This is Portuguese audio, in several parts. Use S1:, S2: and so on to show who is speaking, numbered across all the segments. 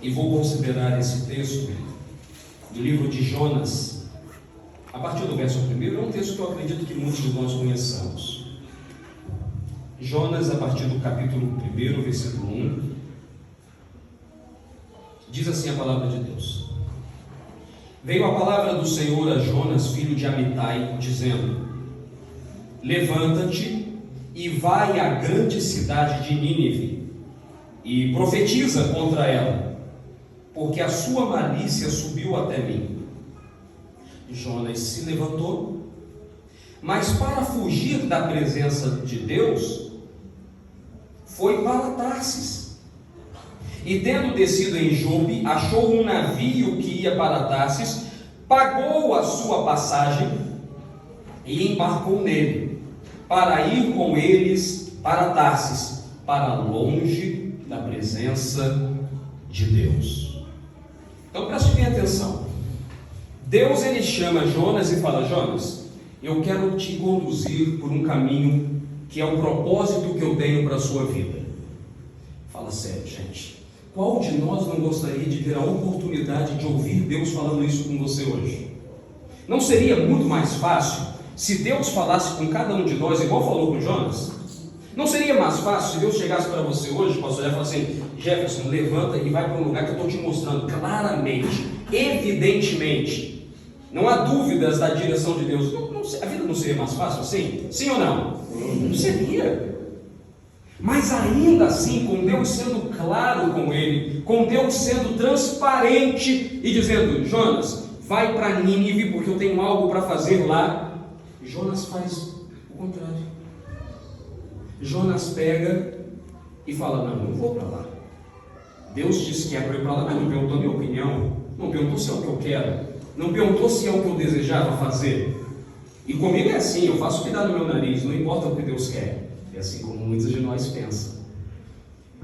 S1: e vou considerar esse texto do livro de Jonas, a partir do verso 1. É um texto que eu acredito que muitos de nós conheçamos. Jonas, a partir do capítulo 1, versículo 1, diz assim a palavra de Deus: Veio a palavra do Senhor a Jonas, filho de Amitai, dizendo: Levanta-te e vai à grande cidade de Nínive e profetiza contra ela, porque a sua malícia subiu até mim. Jonas se levantou, mas para fugir da presença de Deus, foi para Tarsis. E tendo descido em Jope, achou um navio que ia para Tarsis, pagou a sua passagem e embarcou nele, para ir com eles para Tarsis, para longe da presença de Deus. Então preste bem atenção. Deus, ele chama Jonas e fala: Jonas, eu quero te conduzir por um caminho que é o propósito que eu tenho para a sua vida. Fala sério, gente. Qual de nós não gostaria de ter a oportunidade de ouvir Deus falando isso com você hoje? Não seria muito mais fácil se Deus falasse com cada um de nós igual falou com Jonas? Não seria mais fácil se Deus chegasse para você hoje, pastor, e falasse assim: Jefferson, levanta e vai para um lugar que eu estou te mostrando claramente, evidentemente, não há dúvidas da direção de Deus. A vida não seria mais fácil assim? Sim ou não? Não seria. Mas ainda assim, com Deus sendo claro com ele, com Deus sendo transparente e dizendo: Jonas, vai para Nínive porque eu tenho algo para fazer lá. Jonas faz o contrário. Jonas pega e fala: não vou para lá. Deus disse que é para eu ir para lá, mas não perguntou a minha opinião, não perguntou se é o que eu quero, não perguntou se é o que eu desejava fazer. E comigo é assim, eu faço o que dá no meu nariz, não importa o que Deus quer. É assim como muitos de nós pensam.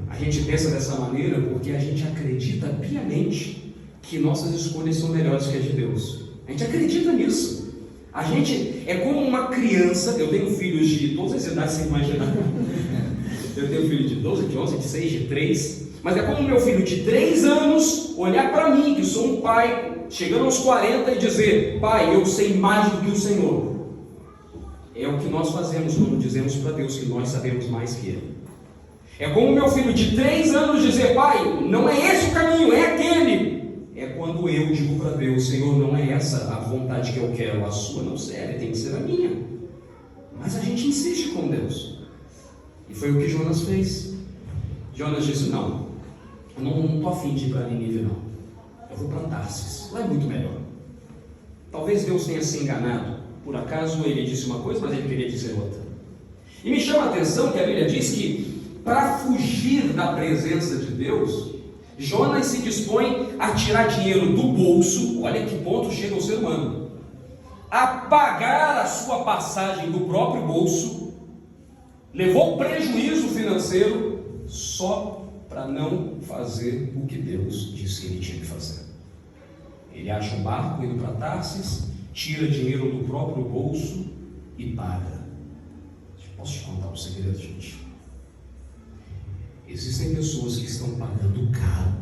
S1: A gente pensa dessa maneira porque a gente acredita piamente que nossas escolhas são melhores que as de Deus. A gente acredita nisso. A gente é como uma criança. Eu tenho filhos de todas as idades, sem imaginar. Eu tenho filho de 12, de 11, de 6, de 3. Mas é como meu filho de 3 anos olhar para mim, que sou um pai, chegando aos 40 e dizer: pai, eu sei mais do que o Senhor. É o que nós fazemos quando dizemos para Deus que nós sabemos mais que Ele. É como meu filho de 3 anos dizer: pai, não é esse o caminho, é aquele. É quando eu digo para Deus: Senhor, não é essa a vontade que eu quero, a sua não serve, tem que ser a minha. Mas a gente insiste com Deus. E foi o que Jonas fez. Jonas disse: não, eu não estou afim de ir para Nínive, não. Eu vou para Tarsis, lá é muito melhor. Talvez Deus tenha se enganado. Por acaso ele disse uma coisa, mas ele queria dizer outra. E me chama a atenção que a Bíblia diz que, para fugir da presença de Deus, Jonas se dispõe a tirar dinheiro do bolso. Olha que ponto chega o ser humano: a pagar a sua passagem do próprio bolso, levou prejuízo financeiro só para não fazer o que Deus disse que ele tinha que fazer. Ele acha um barco indo para Tarsis, tira dinheiro do próprio bolso e paga. Posso te contar um segredo, gente? Existem pessoas que estão pagando caro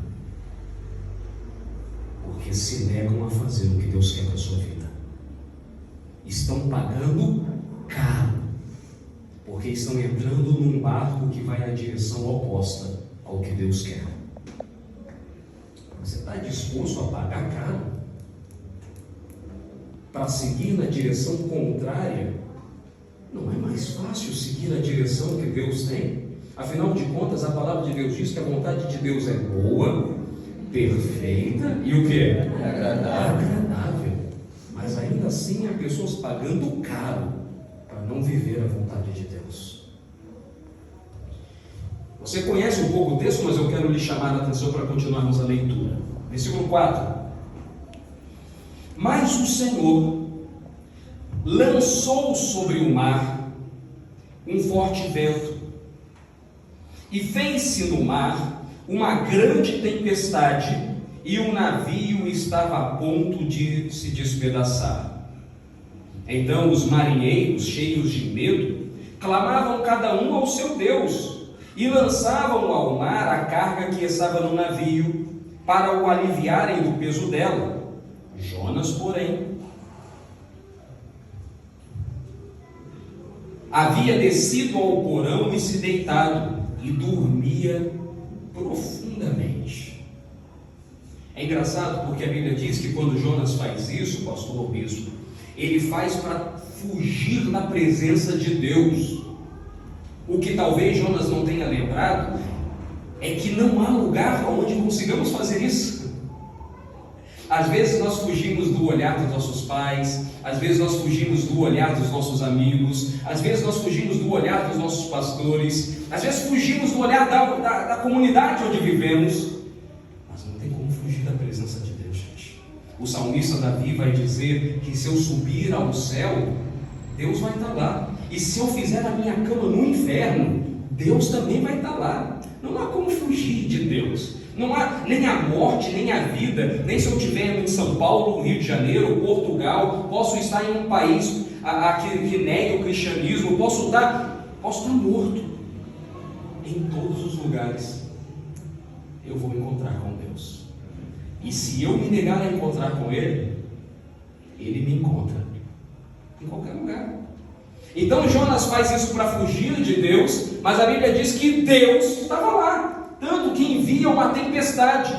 S1: porque se negam a fazer o que Deus quer para a sua vida. Estão pagando caro porque estão entrando num barco que vai na direção oposta ao que Deus quer. Você está disposto a pagar caro para seguir na direção contrária? Não é mais fácil seguir na direção que Deus tem? Afinal de contas, a palavra de Deus diz que a vontade de Deus é boa, perfeita e o que? Agradável. Mas ainda assim há pessoas pagando caro para não viver a vontade de Deus. Você conhece um pouco o texto, mas eu quero lhe chamar a atenção para continuarmos a leitura. Versículo 4. Mas o Senhor lançou sobre o mar um forte vento e fez-se no mar uma grande tempestade, e o navio estava a ponto de se despedaçar. Então os marinheiros, cheios de medo, clamavam cada um ao seu Deus e lançavam ao mar a carga que estava no navio, para o aliviarem do peso dela. Jonas, porém, havia descido ao porão e se deitado, e dormia profundamente. É engraçado porque a Bíblia diz que quando Jonas faz isso, pastor bispo, ele faz para fugir da presença de Deus. O que talvez Jonas não tenha lembrado é que não há lugar onde consigamos fazer isso. Às vezes nós fugimos do olhar dos nossos pais, às vezes nós fugimos do olhar dos nossos amigos, às vezes nós fugimos do olhar dos nossos pastores, às vezes fugimos do olhar da comunidade onde vivemos, mas não tem como fugir da presença de Deus, gente. O salmista Davi vai dizer que se eu subir ao céu, Deus vai estar lá, e se eu fizer a minha cama no inferno, Deus também vai estar lá. Não há como fugir de Deus. Não há nem a morte, nem a vida, nem se eu estiver em São Paulo, Rio de Janeiro, Portugal, posso estar em um país que nega o cristianismo, posso estar morto. Em todos os lugares eu vou encontrar com Deus. E se eu me negar a encontrar com Ele, Ele me encontra em qualquer lugar. Então Jonas faz isso para fugir de Deus, mas a Bíblia diz que Deus estava lá. Tanto que envia uma tempestade,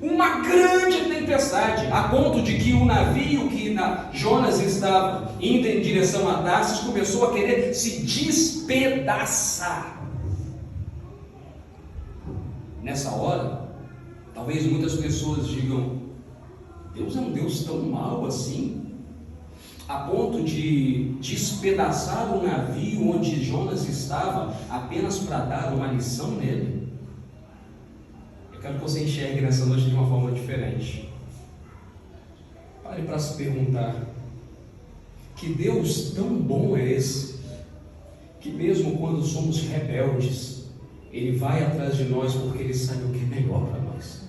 S1: uma grande tempestade, a ponto de que o navio que Jonas estava indo em direção a Tarsis começou a querer se despedaçar. Nessa hora, talvez muitas pessoas digam: Deus é um Deus tão mau assim, a ponto de despedaçar o navio onde Jonas estava apenas para dar uma lição nele? Quero que você enxergue nessa noite de uma forma diferente. Pare para se perguntar: que Deus tão bom é esse, que mesmo quando somos rebeldes, Ele vai atrás de nós porque Ele sabe o que é melhor para nós.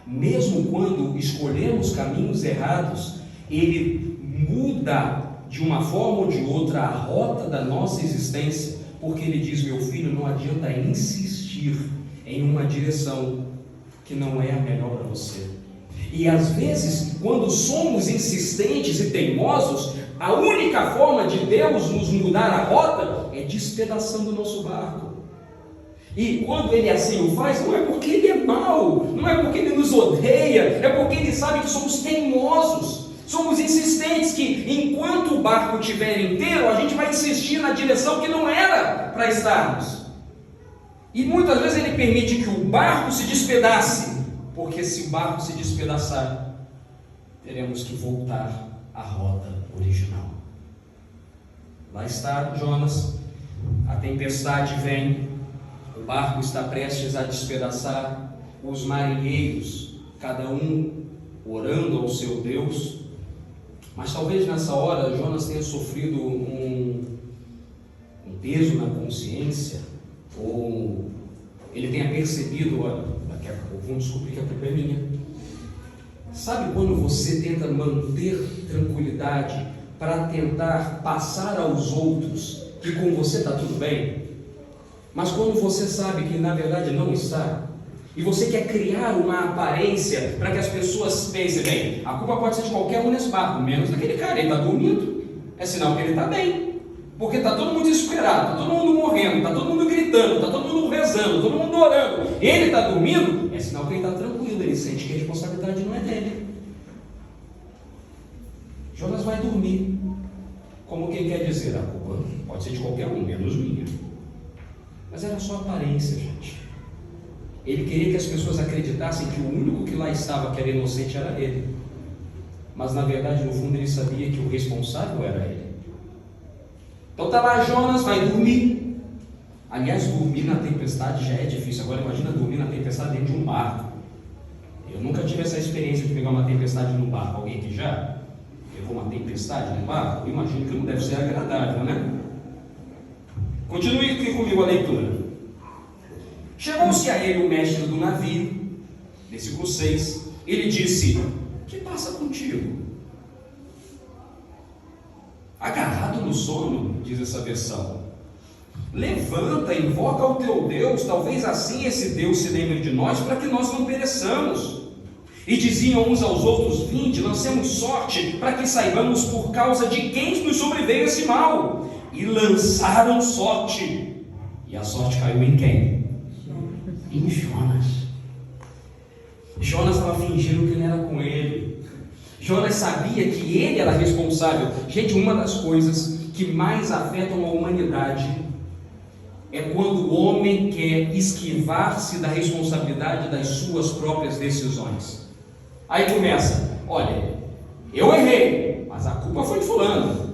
S1: Mesmo quando escolhemos caminhos errados, Ele muda de uma forma ou de outra a rota da nossa existência, porque Ele diz: meu filho, não adianta insistir em uma direção que não é a melhor para você. E às vezes, quando somos insistentes e teimosos, a única forma de Deus nos mudar a rota é despedaçando o nosso barco. E quando Ele assim o faz, não é porque Ele é mau, não é porque Ele nos odeia, é porque Ele sabe que somos teimosos, somos insistentes, que enquanto o barco estiver inteiro, a gente vai insistir na direção que não era para estarmos. E muitas vezes Ele permite que o barco se despedace, porque se o barco se despedaçar, teremos que voltar à rota original. Lá está Jonas, a tempestade vem, o barco está prestes a despedaçar, os marinheiros, cada um orando ao seu Deus, mas talvez nessa hora Jonas tenha sofrido um peso na consciência, ou ele tenha percebido: olha, daqui a pouco vão descobrir que a culpa é minha. Sabe quando você tenta manter tranquilidade para tentar passar aos outros que com você está tudo bem, mas quando você sabe que na verdade não está, e você quer criar uma aparência para que as pessoas pensem: bem, a culpa pode ser de qualquer um nesse barco, menos daquele cara, ele está dormindo, é sinal que ele está bem. Porque está todo mundo desesperado, está todo mundo morrendo, está todo mundo gritando, está todo mundo rezando, todo mundo orando. Ele está dormindo, é sinal que ele está tranquilo, ele sente que a responsabilidade não é dele. Jonas vai dormir, como quem quer dizer: a culpa pode ser de qualquer um, menos minha. Mas era só aparência, gente. Ele queria que as pessoas acreditassem que o único que lá estava, que era inocente, era ele. Mas na verdade, no fundo, ele sabia que o responsável era ele. Então está lá Jonas, vai dormir. Aliás, dormir na tempestade já é difícil. Agora imagina dormir na tempestade dentro de um barco. Eu nunca tive essa experiência de pegar uma tempestade no barco. Alguém que já pegou uma tempestade no barco? Eu imagino que não deve ser agradável, né? Continue aqui comigo a leitura. Chegou-se a ele o mestre do navio, versículo 6. Ele disse: que passa contigo? Agarrado no sono, diz essa versão. Levanta, invoca o teu Deus, talvez assim esse Deus se lembre de nós, para que nós não pereçamos. E diziam uns aos outros: vinde, lancemos sorte, para que saibamos por causa de quem nos sobreveio esse mal. E lançaram sorte. E a sorte caiu em quem? Em Jonas. Jonas estava fingindo que ele era com ele. Jonas sabia que ele era responsável. Gente, uma das coisas que mais afetam a humanidade é quando o homem quer esquivar-se da responsabilidade das suas próprias decisões. Aí começa: olha, eu errei, mas a culpa foi de fulano.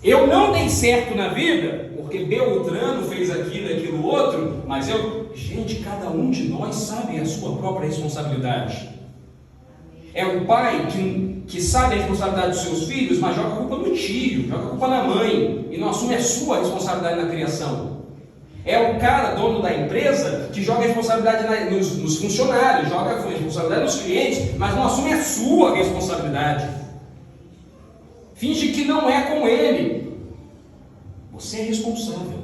S1: Eu não dei certo na vida, porque Beltrano fez aquilo, aquilo outro, mas eu... Gente, cada um de nós sabe a sua própria responsabilidade. É o pai que sabe a responsabilidade dos seus filhos, mas joga a culpa no tio, joga a culpa na mãe, e não assume a sua responsabilidade na criação. É o cara, dono da empresa, que joga a responsabilidade nos funcionários, joga a responsabilidade nos clientes, mas não assume a sua responsabilidade. Finge que não é com ele. Você é responsável.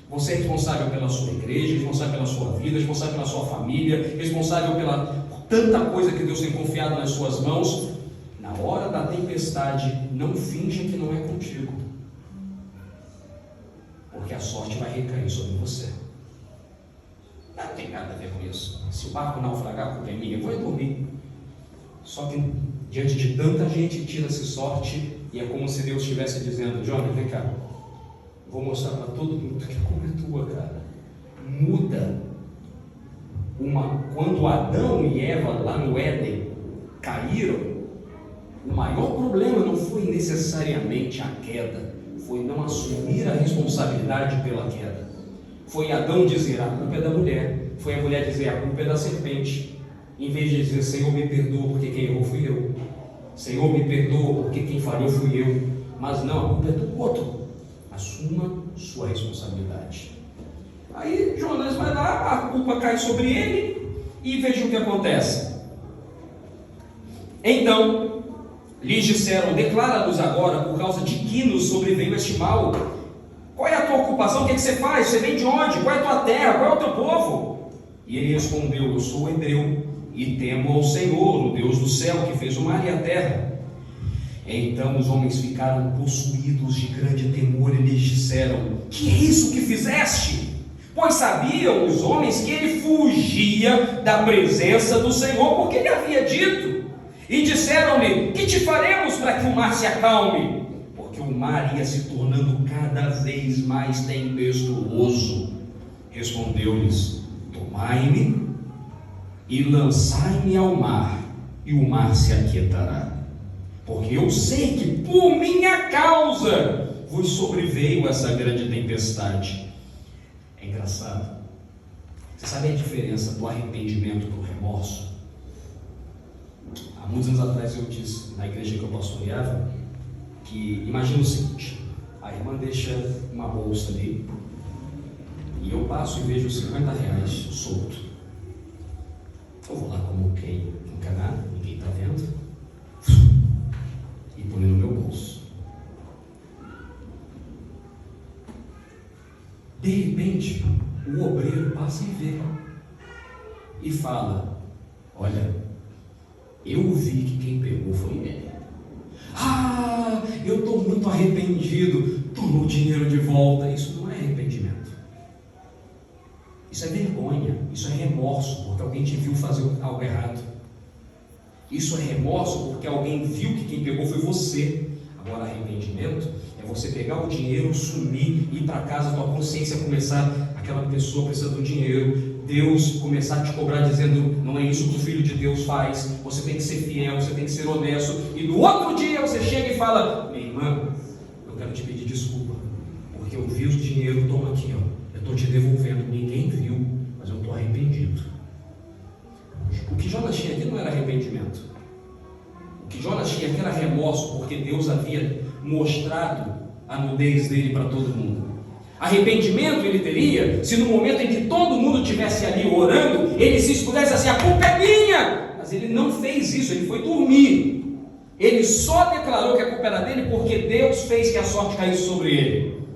S1: Você é responsável pela sua igreja, responsável pela sua vida, responsável pela sua família, responsável por tanta coisa que Deus tem confiado nas suas mãos. Na hora da tempestade, não finja que não é contigo, porque a sorte vai recair sobre você. Não tem nada a ver com isso. Se o barco naufragar, a culpa é minha, eu vou dormir. Só que diante de tanta gente tira-se sorte, e é como se Deus estivesse dizendo: Jonas, vem cá, vou mostrar para todo mundo que a culpa é tua, cara. Muda. Quando Adão e Eva lá no Éden caíram, o maior problema não foi necessariamente a queda, foi não assumir a responsabilidade pela queda. Foi Adão dizer: a culpa é da mulher. Foi a mulher dizer: a culpa é da serpente. Em vez de dizer: Senhor, me perdoa, porque quem errou fui eu. Senhor, me perdoa, porque quem falhou fui eu. Mas não, a culpa é do outro. Assuma sua responsabilidade. Aí Jonas vai lá, a culpa cai sobre ele, e veja o que acontece. Então lhes disseram: declara-nos agora por causa de que nos sobreveio este mal. Qual é a tua ocupação? O que você faz? Você vem de onde? Qual é a tua terra? Qual é o teu povo? E ele respondeu: eu sou hebreu e temo ao Senhor, o Deus do céu, que fez o mar e a terra. Então os homens ficaram possuídos de grande temor e lhes disseram: que é isso que fizeste? Pois sabiam os homens que ele fugia da presença do Senhor, porque ele havia dito. E disseram-lhe: que te faremos para que o mar se acalme? Porque o mar ia se tornando cada vez mais tempestuoso. Respondeu-lhes: tomai-me e lançai-me ao mar, e o mar se aquietará. Porque eu sei que por minha causa vos sobreveio essa grande tempestade. É engraçado. Você sabe a diferença do arrependimento para o remorso? Há muitos anos atrás eu disse, na igreja que eu pastoreava, que imagina o seguinte: a irmã deixa uma bolsa ali, e eu passo e vejo R$50 solto. Eu vou lá como quem não quer nada, ninguém está vendo, e põe no meu bolso. De repente, o obreiro passa e vê, e fala: olha, eu vi que quem pegou foi ele. Ah, eu estou muito arrependido, toma o dinheiro de volta. Isso não é arrependimento. Isso é vergonha, isso é remorso, porque alguém te viu fazer algo errado. Isso é remorso porque alguém viu que quem pegou foi você. Agora, arrependimento é você pegar o dinheiro, sumir, ir para casa, tua consciência começar, aquela pessoa precisa do dinheiro, Deus começar a te cobrar dizendo: não é isso que o Filho de Deus faz, você tem que ser fiel, você tem que ser honesto. E no outro dia você chega e fala: minha irmã, eu quero te pedir desculpa, porque eu vi o dinheiro, toma aqui, ó, eu estou te devolvendo, ninguém viu, mas eu estou arrependido. O que Jonas tinha aqui não era arrependimento. O que Jonas tinha aqui era remorso, porque Deus havia mostrado a nudez dele para todo mundo. Arrependimento ele teria se no momento em que todo mundo estivesse ali orando, ele se expusesse assim: a culpa é minha. Mas ele não fez isso, ele foi dormir. Ele só declarou que a culpa era dele porque Deus fez que a sorte caísse sobre ele.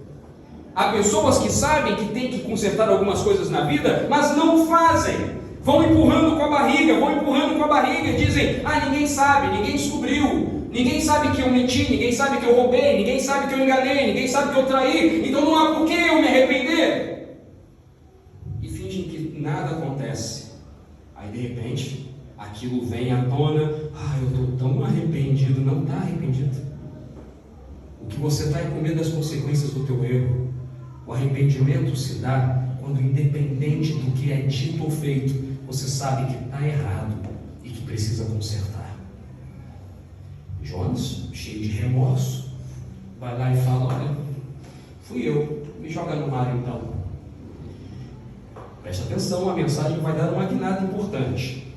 S1: Há pessoas que sabem que tem que consertar algumas coisas na vida, mas não fazem. Vão empurrando com a barriga e dizem: ninguém sabe, ninguém descobriu, ninguém sabe que eu menti, ninguém sabe que eu roubei, ninguém sabe que eu enganei, ninguém sabe que eu traí, então não há por que eu me arrepender. E fingem que nada acontece. Aí de repente, aquilo vem à tona: eu estou tão arrependido. Não está arrependido. O que você está é com medo das consequências do teu erro. O arrependimento se dá quando, independente do que é dito ou feito, você sabe que está errado e que precisa consertar. Jonas, cheio de remorso, vai lá e fala: olha, fui eu, me joga no mar então. Preste atenção, a mensagem vai dar uma guinada importante.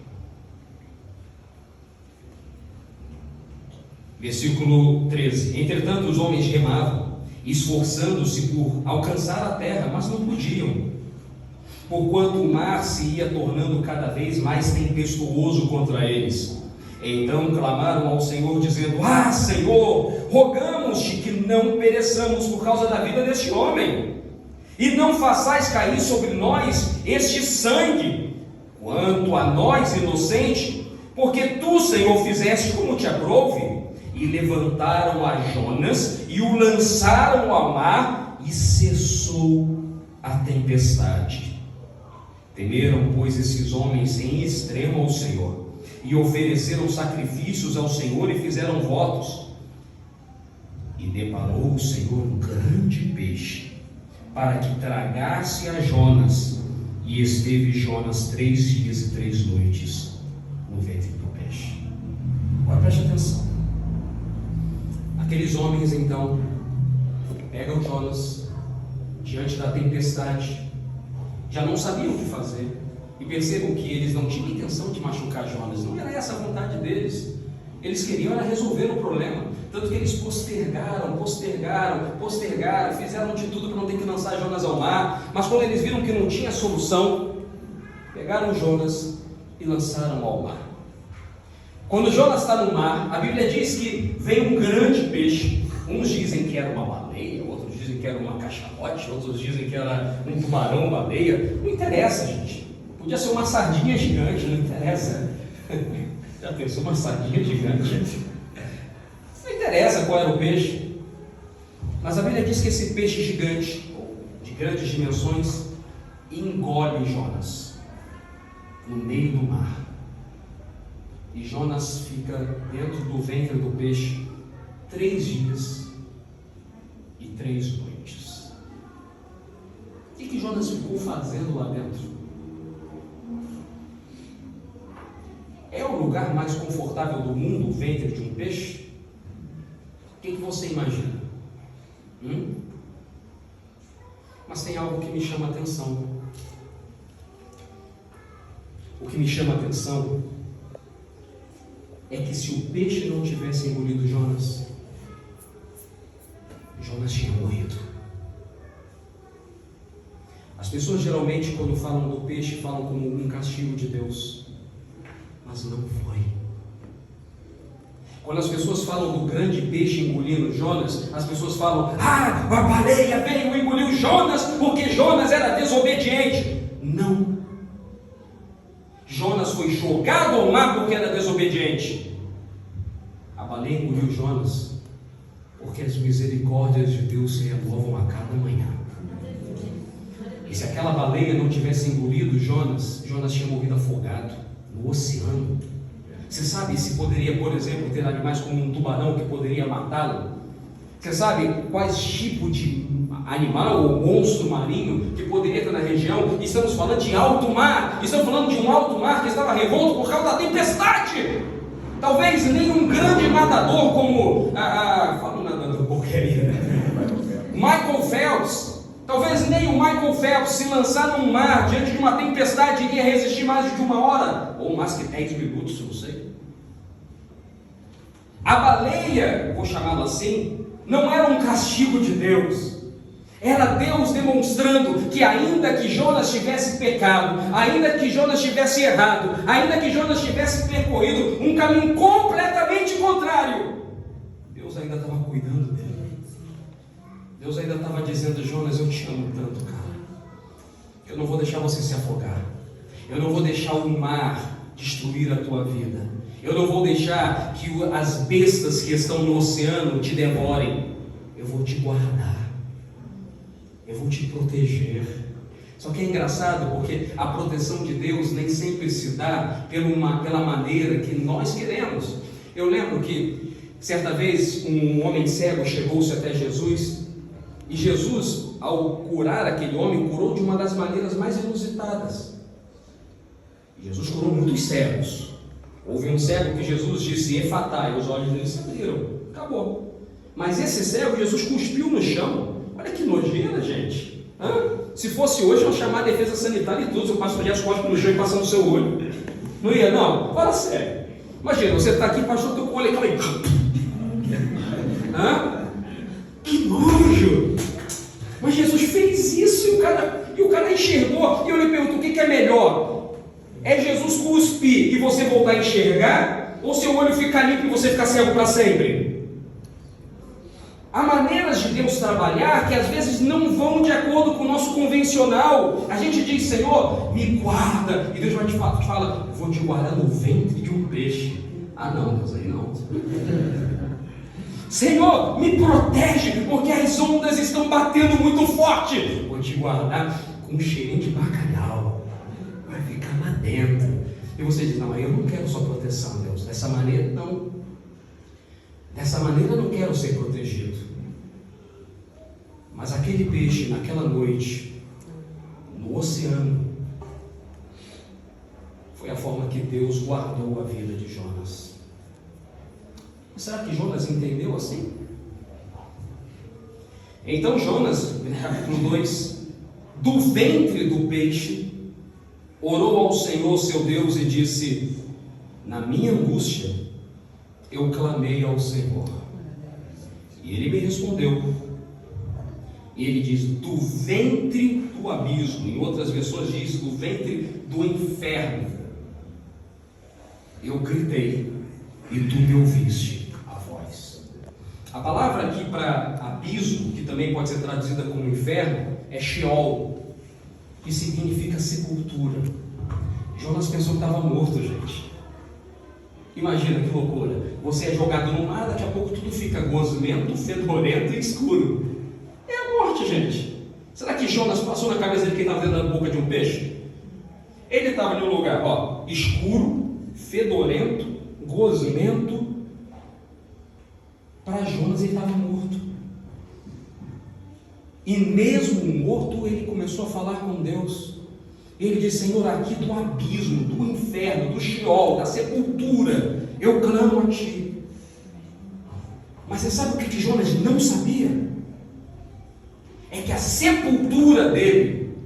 S1: Versículo 13: entretanto os homens remavam, esforçando-se por alcançar a terra, mas não podiam, porquanto o mar se ia tornando cada vez mais tempestuoso contra eles. Então clamaram ao Senhor, dizendo: Senhor, rogamos-te que não pereçamos por causa da vida deste homem, e não façais cair sobre nós este sangue, quanto a nós inocente, porque tu, Senhor, fizeste como te aprouve. E levantaram a Jonas e o lançaram ao mar, e cessou a tempestade. Temeram, pois, esses homens em extremo ao Senhor, e ofereceram sacrifícios ao Senhor e fizeram votos. E deparou o Senhor um grande peixe, para que tragasse a Jonas, e esteve Jonas 3 dias e 3 noites no ventre do peixe. Agora preste atenção. Aqueles homens então pegam Jonas diante da tempestade, já não sabiam o que fazer, e percebam que eles não tinham intenção de machucar Jonas, não era essa a vontade deles. Eles queriam era resolver o problema, tanto que eles postergaram, fizeram de tudo para não ter que lançar Jonas ao mar. Mas quando eles viram que não tinha solução, pegaram Jonas e lançaram ao mar. Quando Jonas está no mar, a Bíblia diz que vem um grande peixe. Uns dizem que era uma baleia, outros dizem que era uma cachalote, outros dizem que era um tubarão, baleia. Não interessa, gente. Podia ser uma sardinha gigante, não interessa. Já pensou uma sardinha gigante? Não interessa qual era o peixe. Mas a Bíblia diz que esse peixe gigante, de grandes dimensões, engole Jonas no meio do mar. E Jonas fica dentro do ventre do peixe 3 dias e 3 noites. O que Jonas ficou fazendo lá dentro? É o lugar mais confortável do mundo, o ventre de um peixe? O que você imagina? Mas tem algo que me chama a atenção. O que me chama a atenção é que se o peixe não tivesse engolido Jonas, Jonas tinha morrido. As pessoas geralmente, quando falam do peixe, falam como um castigo de Deus, mas não foi. Quando as pessoas falam do grande peixe engolindo Jonas, as pessoas falam: a baleia veio e engoliu Jonas porque Jonas era desobediente. Não. Jonas foi jogado ao mar porque era desobediente. A baleia engoliu Jonas porque as misericórdias de Deus se renovam a cada manhã. E se aquela baleia não tivesse engolido Jonas, Jonas tinha morrido afogado no oceano. Você sabe se poderia, por exemplo, ter animais como um tubarão que poderia matá-lo? Você sabe quais tipos de animal ou monstro marinho que poderia ter na região? Estamos falando de alto mar. Estamos falando de um alto mar que estava revolto por causa da tempestade. Talvez nenhum grande nadador como fala um nadador porcaria, né? Michael Phelps. Talvez nem o Michael Phelps, se lançar no mar diante de uma tempestade, iria resistir mais de 1 hora, ou mais que 10 minutos, não sei. A baleia, vou chamá-la assim, não era um castigo de Deus. Era Deus demonstrando que ainda que Jonas tivesse pecado, ainda que Jonas tivesse errado, ainda que Jonas tivesse percorrido um caminho completamente contrário, Deus ainda estava cuidando dele. Deus ainda estava dizendo: Jonas, eu te amo tanto, cara. Eu não vou deixar você se afogar. Eu não vou deixar o mar destruir a tua vida. Eu não vou deixar que as bestas que estão no oceano te devorem. Eu vou te guardar. Eu vou te proteger. Só que é engraçado porque a proteção de Deus nem sempre se dá pela maneira que nós queremos. Eu lembro que certa vez um homem cego chegou-se até Jesus, e Jesus, ao curar aquele homem, curou de uma das maneiras mais inusitadas. Jesus curou muitos cegos. Houve um cego que Jesus disse efatá, e os olhos dele se abriram. Acabou. Mas esse cego, Jesus cuspiu no chão. Olha que nojeira, gente. Se fosse hoje, eu ia chamar a defesa sanitária e tudo. Se o pastor já cospe no chão e passando no seu olho. Não ia, não? Fala sério. Imagina, você está aqui, pastor, teu olho acaba aí. Que nojo! Mas Jesus fez isso e o cara enxergou. E eu lhe pergunto: o que é melhor? É Jesus cuspir e você voltar a enxergar? Ou seu olho ficar limpo e você ficar cego para sempre? Há maneiras de Deus trabalhar que às vezes não vão de acordo com o nosso convencional. A gente diz: Senhor, me guarda. E Deus vai te falar: vou te guardar no ventre de um peixe. Ah não, Deus, aí não. Senhor, me protege, porque as ondas estão batendo muito forte. Vou te guardar com um cheirinho de bacalhau. Vai ficar lá dentro. E você diz: não, eu não quero sua proteção, Deus. Dessa maneira, não. Dessa maneira eu não quero ser protegido. Mas aquele peixe, naquela noite, no oceano, foi a forma que Deus guardou a vida de Jonas. Será que Jonas entendeu assim? Então Jonas, no capítulo 2, do ventre do peixe, orou ao Senhor seu Deus e disse: na minha angústia, eu clamei ao Senhor, e Ele me respondeu. E ele diz: do ventre do abismo, em outras versões diz: do ventre do inferno, eu gritei, e tu me ouviste a voz. A palavra aqui para abismo, que também pode ser traduzida como inferno, é Sheol, que significa sepultura. Jonas pensou que estava morto, gente. Imagina que loucura. Você é jogado no mar, daqui a pouco tudo fica gosmento, fedorento e escuro. É a morte, gente. Será que Jonas passou na cabeça dele que estava dentro da boca de um peixe? Ele estava em um lugar escuro, fedorento, gosmento. Para Jonas ele estava morto. E mesmo morto, ele começou a falar com Deus. Ele disse: Senhor, aqui do abismo, do inferno, do Sheol, da sepultura, eu clamo a Ti. Mas você sabe o que Jonas não sabia? É que a sepultura dele,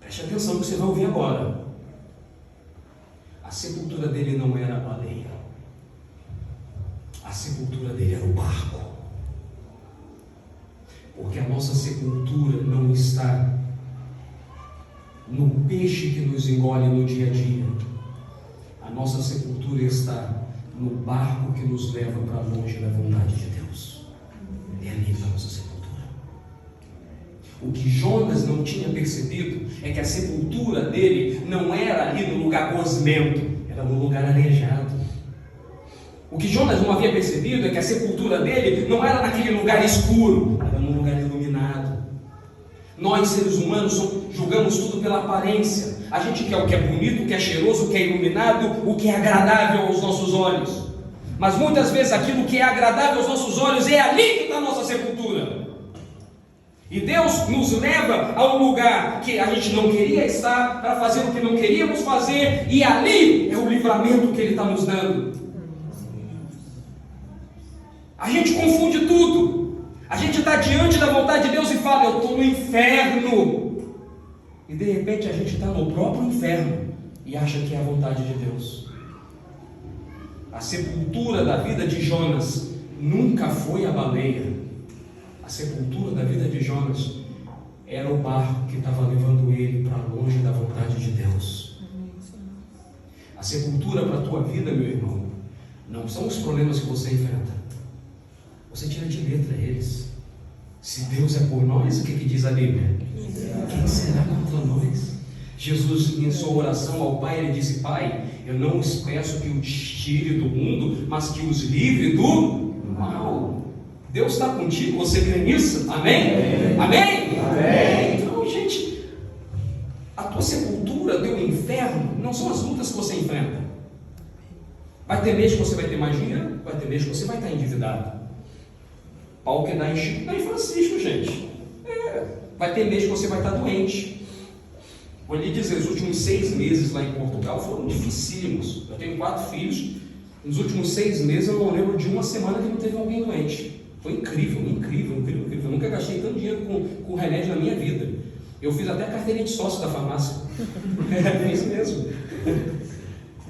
S1: preste atenção no que você vai ouvir agora, a sepultura dele não era a baleia, a sepultura dele era o barco. Porque a nossa sepultura não está no peixe que nos engole no dia a dia. A nossa sepultura está no barco que nos leva para longe da vontade de Deus. É ali a nossa sepultura. O que Jonas não tinha percebido é que a sepultura dele não era ali no lugar gosmento, era no lugar arejado. O que Jonas não havia percebido é que a sepultura dele não era naquele lugar escuro, era num lugar iluminado. Nós, seres humanos, julgamos tudo pela aparência. A gente quer o que é bonito, o que é cheiroso, o que é iluminado, o que é agradável aos nossos olhos. Mas muitas vezes aquilo que é agradável aos nossos olhos é ali que está a nossa sepultura. E Deus nos leva a um lugar que a gente não queria estar, para fazer o que não queríamos fazer, e ali é o livramento que Ele está nos dando. A gente confunde tudo. A gente está diante da vontade de Deus e fala: eu estou no inferno. E de repente a gente está no próprio inferno e acha que é a vontade de Deus. A sepultura da vida de Jonas nunca foi a baleia. A sepultura da vida de Jonas era o barco que estava levando ele para longe da vontade de Deus. A sepultura para a tua vida, meu irmão, não são os problemas que você enfrenta. Você tira de letra eles. Se Deus é por nós, o que diz a Bíblia? Quem será contra nós? Jesus, em sua oração ao Pai, ele disse: Pai, eu não os peço que os tire do mundo, mas que os livre do mal. Deus está contigo, você crê nisso? Amém? Amém? Amém? Então, gente, a tua sepultura, teu inferno, não são as lutas que você enfrenta. Vai ter mês que você vai ter mais dinheiro, vai ter mês que você vai estar endividado. Pau que dá em Chico, dá em Francisco, gente. Vai ter mês que você vai estar doente. Vou lhe dizer, os últimos 6 meses lá em Portugal foram dificílimos. Eu tenho 4 filhos. Nos últimos 6 meses eu não lembro de uma semana que não teve alguém doente. Foi incrível, incrível, incrível, incrível. Eu nunca gastei tanto dinheiro com remédio na minha vida. Eu fiz até a carteirinha de sócio da farmácia. Fiz mesmo.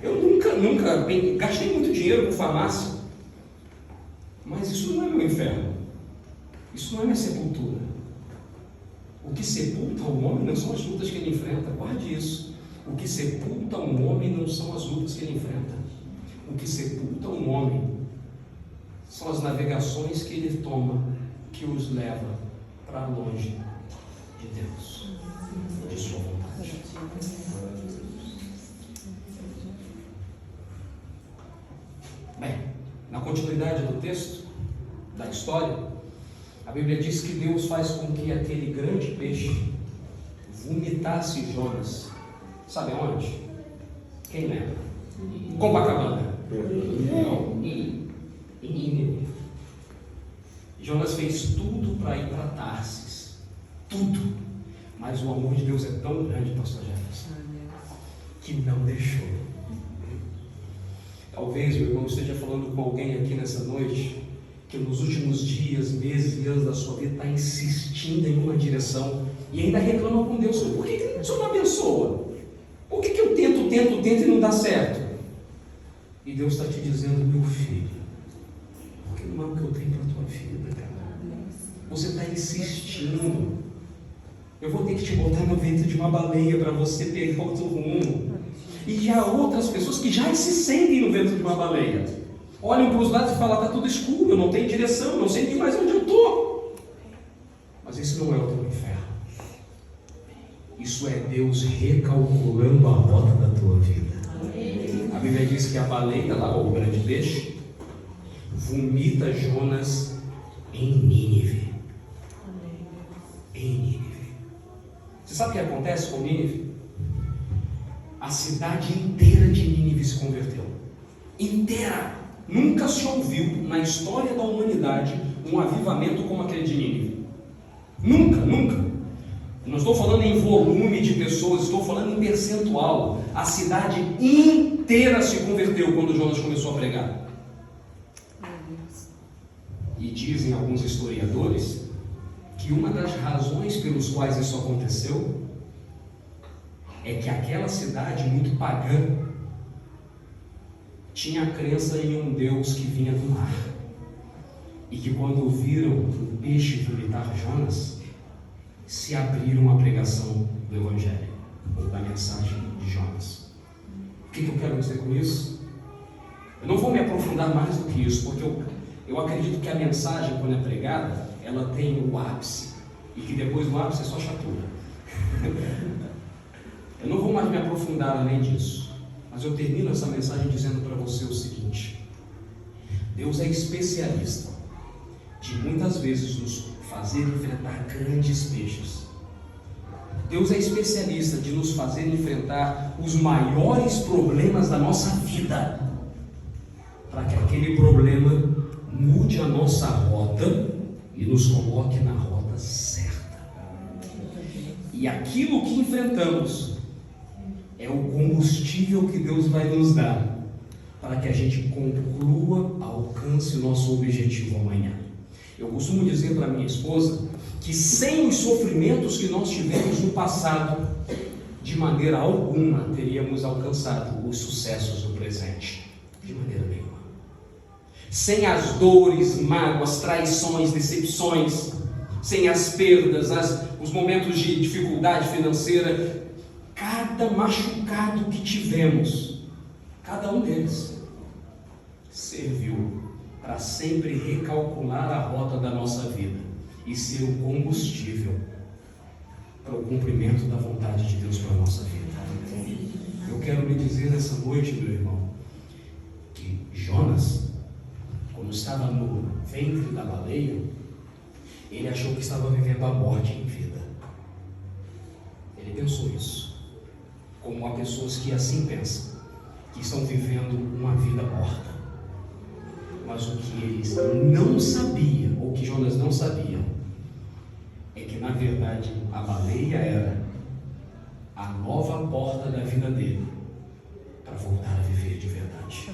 S1: Eu nunca gastei muito dinheiro com farmácia. Mas isso não é meu inferno. Isso não é minha sepultura. O que sepulta o homem não são as lutas que ele enfrenta. Guarde isso. O que sepulta um homem não são as lutas que ele enfrenta. O que sepulta um homem são as navegações que ele toma, que os leva para longe de Deus, de sua vontade. Bem, na continuidade do texto, da história, a Bíblia diz que Deus faz com que aquele grande peixe vomitasse Jonas. Sabe aonde? Quem lembra? Copacabana. Não, em Nínive. Jonas fez tudo para ir para Tarsis. Tudo. Mas o amor de Deus é tão grande, pastor Jefferson, que não deixou. Talvez, meu irmão, esteja falando com alguém aqui nessa noite que nos últimos dias, meses e anos da sua vida está insistindo em uma direção e ainda reclama com Deus: por que o Senhor não abençoa? Por que eu tento e não dá certo? E Deus está te dizendo: meu filho, porque não é o que eu tenho para a tua vida, cara. Você está insistindo. Eu vou ter que te botar no ventre de uma baleia para você pegar outro rumo. E há outras pessoas que já se sentem no ventre de uma baleia. Olham para os lados e falam: está tudo escuro, eu não tenho direção, não sei nem mais onde eu estou. Mas isso não é o teu inferno. Isso é Deus recalculando a rota da tua vida. A Bíblia diz que a baleia, lá o grande peixe, vomita Jonas em Nínive. Em Nínive. Você sabe o que acontece com Nínive? A cidade inteira de Nínive se converteu. Inteira. Nunca se ouviu na história da humanidade um avivamento como aquele de Nínive. Nunca, nunca. Não estou falando em volume de pessoas, estou falando em percentual. A cidade inteira se converteu quando Jonas começou a pregar. E dizem alguns historiadores que uma das razões pelas quais isso aconteceu é que aquela cidade muito pagã tinha a crença em um Deus que vinha do mar. E que quando viram o peixe vomitar Jonas, se abriram à pregação do Evangelho, ou da mensagem de Jonas. O que eu quero dizer com isso? Eu não vou me aprofundar mais do que isso, porque eu acredito que a mensagem, quando é pregada, ela tem o ápice, e que depois do ápice é só chatura. Eu não vou mais me aprofundar além disso, mas eu termino essa mensagem dizendo para você o seguinte: Deus é especialista de muitas vezes nos fazer enfrentar grandes peixes. Deus é especialista de nos fazer enfrentar os maiores problemas da nossa vida, para que aquele problema mude a nossa rota e nos coloque na rota certa. E aquilo que enfrentamos é o combustível que Deus vai nos dar para que a gente conclua, alcance o nosso objetivo amanhã. Eu costumo dizer para minha esposa que sem os sofrimentos que nós tivemos no passado, de maneira alguma teríamos alcançado os sucessos do presente. De maneira nenhuma. Sem as dores, mágoas, traições, decepções, sem as perdas, os momentos de dificuldade financeira, cada machucado que tivemos, cada um deles, serviu para sempre recalcular a rota da nossa vida e ser o combustível para o cumprimento da vontade de Deus para a nossa vida. Eu quero lhe dizer nessa noite, meu irmão, que Jonas, quando estava no ventre da baleia, ele achou que estava vivendo a morte em vida. Ele pensou isso. Como há pessoas que assim pensam, que estão vivendo uma vida morta. Mas o que eles não sabiam, ou que Jonas não sabia, é que na verdade a baleia era a nova porta da vida dele para voltar a viver de verdade.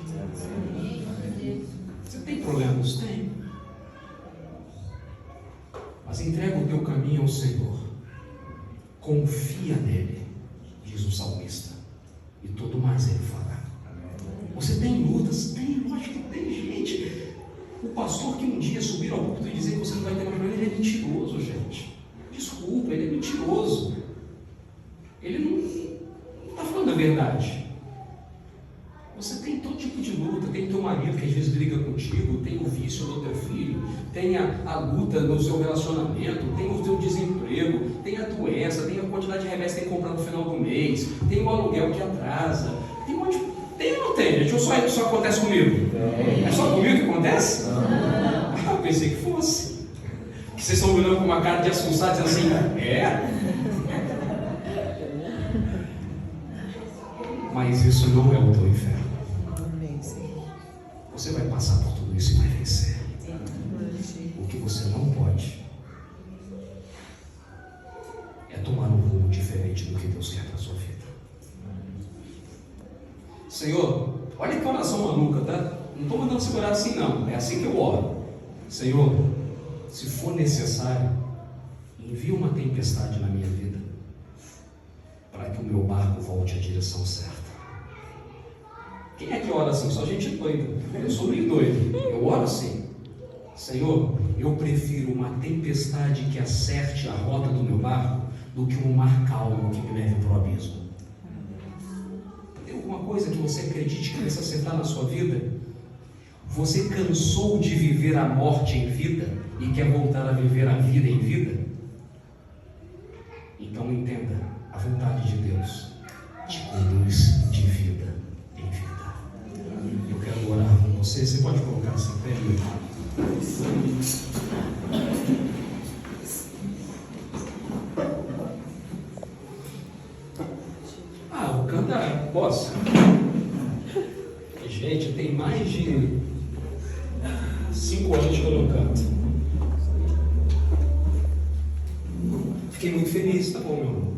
S1: Você tem problemas? Tem. Mas entrega o teu caminho ao Senhor. Confia nele, diz o salmista, e tudo mais ele fará. Você tem lutas? Tem, lógico que tem, gente. O pastor que um dia subir ao púlpito e dizer que você não vai ter mais problema, ele é mentiroso, gente. Desculpa, ele é mentiroso. Ele não está falando a verdade. Você tem todo tipo de luta. Tem teu marido que às vezes briga contigo, tem o vício do teu filho, tem a luta no seu relacionamento, tem o teu desemprego, tem a doença, tem a quantidade de remédios que tem que comprar no final do mês, tem o aluguel que atrasa, tem um monte de... Tem ou não tem, gente? Ou só acontece comigo? É só comigo que acontece? Ah, eu pensei que fosse. Que vocês estão me olhando com uma cara de assustado, dizendo assim, mas isso não é o teu inferno. Você vai passar por tudo isso e vai vencer. O que você não pode é tomar um rumo diferente do que Deus quer para a sua vida. Senhor, olha que oração maluca, tá? Não estou mandando segurar assim não, é assim que eu oro. Senhor, se for necessário, envia uma tempestade na minha vida para que o meu barco volte à direção certa. Quem é que ora assim? Só gente doida. Eu sou meio doido. Eu oro assim. Senhor, eu prefiro uma tempestade que acerte a rota do meu barco do que um mar calmo que me leve para o abismo. Tem alguma coisa que você acredite que precisa acertar na sua vida? Você cansou de viver a morte em vida e quer voltar a viver a vida em vida? Então entenda, a vontade de Deus te conduz de vida em vida. Eu quero orar com você. Você pode colocar essa pé, meu irmão? O cantar, posso? Gente, tem mais de 5 anos que eu não canto. Fiquei muito feliz, tá bom, meu irmão?